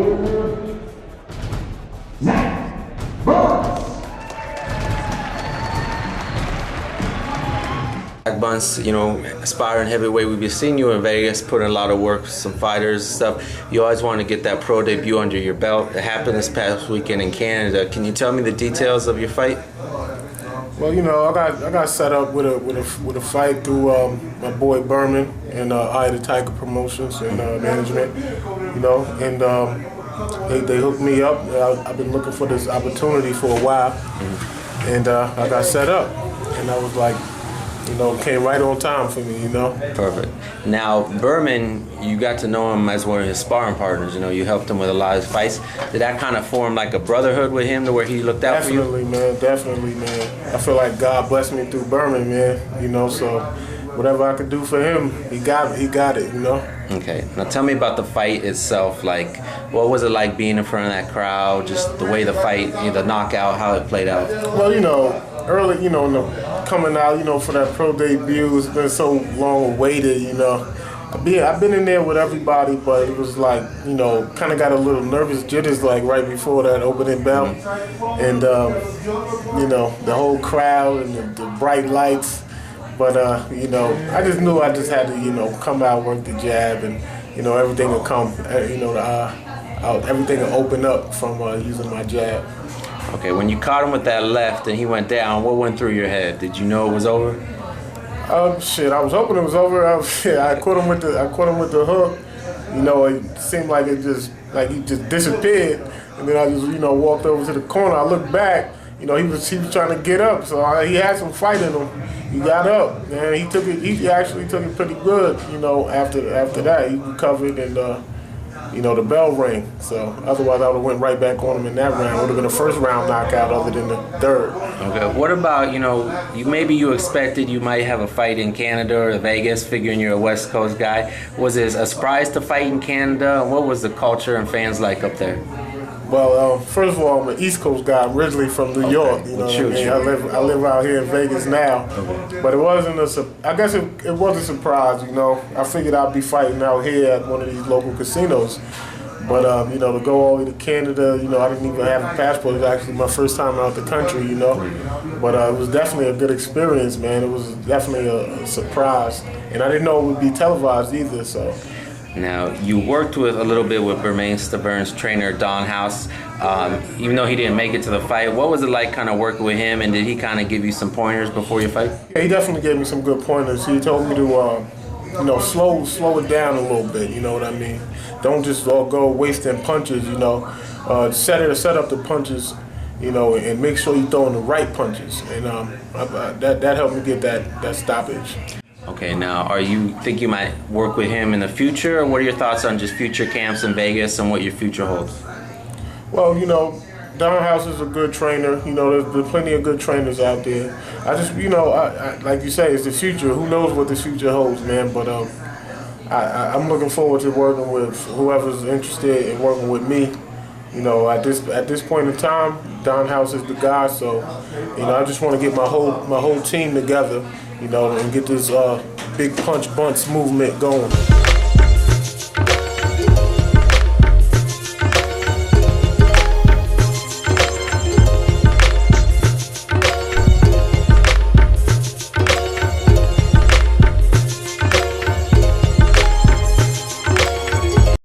winner, Zack Bunce. Zack Bunce, you know, aspiring heavyweight. We've been seeing you in Vegas, putting a lot of work with some fighters and stuff. You always want to get that pro debut under your belt. It happened this past weekend in Canada. Can you tell me the details of your fight? Well, you know, I got set up with a fight through my boy Berman and Eye of the Tiger Promotions and management. You know, and they hooked me up. I've been looking for this opportunity for a while, and I got set up, and I was like, you know, came right on time for me, you know. Perfect. Now, Berman, you got to know him as one of his sparring partners. You know, you helped him with a lot of his fights. Did that kind of form like a brotherhood with him to where he looked out for you? Definitely, man. I feel like God blessed me through Berman, man. You know, so whatever I could do for him, he got it, you know. Okay. Now tell me about the fight itself. Like, what was it like being in front of that crowd? Just the way the fight, you know, the knockout, how it played out? Well, you know, early, you know, coming out, you know, for that pro debut, it's been so long awaited, you know. I've been in there with everybody, but it was like, you know, kind of got a little nervous jitters like right before that opening bell. And, you know, the whole crowd and the bright lights. But, you know, I just knew I just had to, you know, come out, work the jab, and, you know, everything will come, you know, everything will open up from using my jab. Okay, when you caught him with that left and he went down, what went through your head? Did you know it was over? Shit, I was hoping it was over. I caught him with the hook. You know, it seemed like he just disappeared, and then I just, you know, walked over to the corner. I looked back. You know, he was trying to get up, so he had some fight in him. He got up, and he actually took it pretty good. You know, after that, he recovered, and you know, the bell rang. So otherwise, I would have went right back on him in that round. It would have been a first round knockout, other than the third. Okay. What about, you know, maybe you expected you might have a fight in Canada or Vegas, figuring you're a West Coast guy. Was it a surprise to fight in Canada? What was the culture and fans like up there? Well, first of all, I'm an East Coast guy. I'm originally from New York. You know what I mean? I live out here in Vegas now. Okay. But it wasn't I guess it was a surprise, you know. I figured I'd be fighting out here at one of these local casinos. But, you know, to go all the way to Canada, you know, I didn't even have a passport. It was actually my first time out the country, you know. But it was definitely a good experience, man. It was definitely a surprise. And I didn't know it would be televised either, so. Now, you worked with a little bit with Bermane Stivern's trainer, Don House. Even though he didn't make it to the fight, what was it like kind of working with him, and did he kind of give you some pointers before your fight? Yeah, he definitely gave me some good pointers. He told me to, you know, slow it down a little bit, you know what I mean? Don't just go wasting punches, you know. Set up the punches, you know, and make sure you're throwing the right punches. And that helped me get that stoppage. Okay, now, think you might work with him in the future, or what are your thoughts on just future camps in Vegas and what your future holds? Well, you know, Don House is a good trainer. You know, there's plenty of good trainers out there. I just, you know, I like you say, it's the future. Who knows what the future holds, man? But I'm looking forward to working with whoever's interested in working with me. You know, at this point in time, Don House is the guy. So, you know, I just want to get my whole team together, you know, and get this big punch bunce movement going.